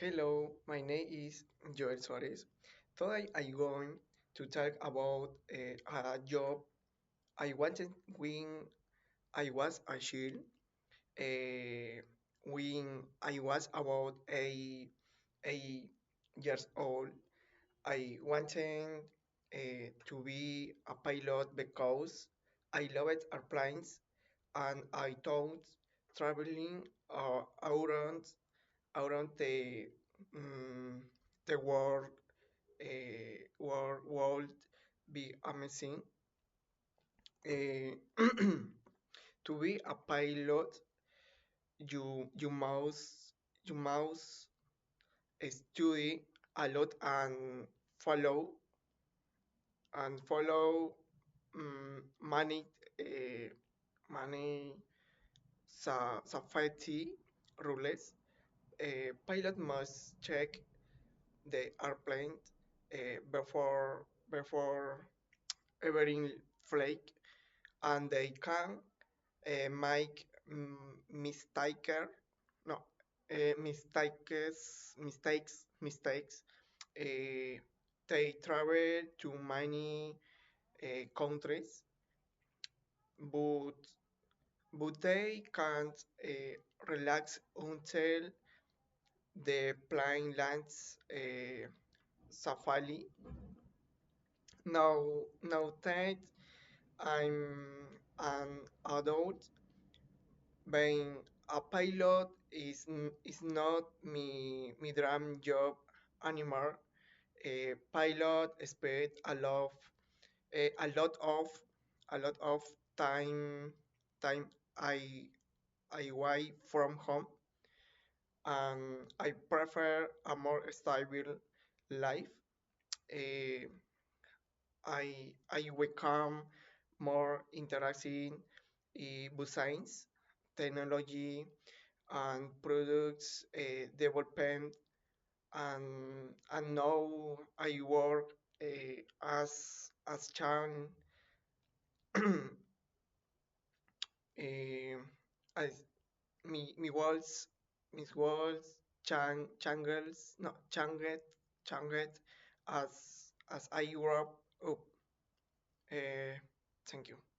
Hello, my name is Joel Suarez. Today I'm going to talk about a job I wanted when I was a child. When I was about 8 years old, I wanted to be a pilot because I loved airplanes and I thought traveling around um, the world be amazing. Uh, to be a pilot, you must study a lot and follow follow many uh, many safety rules. Pilot must check the airplane before every flight, and they can make mistaker no mistakes. uh, they travel to many countries, but they can't relax until the plane lands safely. Now that I'm an adult, being a pilot is not me dream job anymore. A pilot spent a lot of a lot of time time I away from home, and I prefer a more stable life. Eh, I become more interested in science, technology, and products development, and now I work as Chan uh, as me walls Miss Walls Changles no Changet as I grew up. Uh, thank you.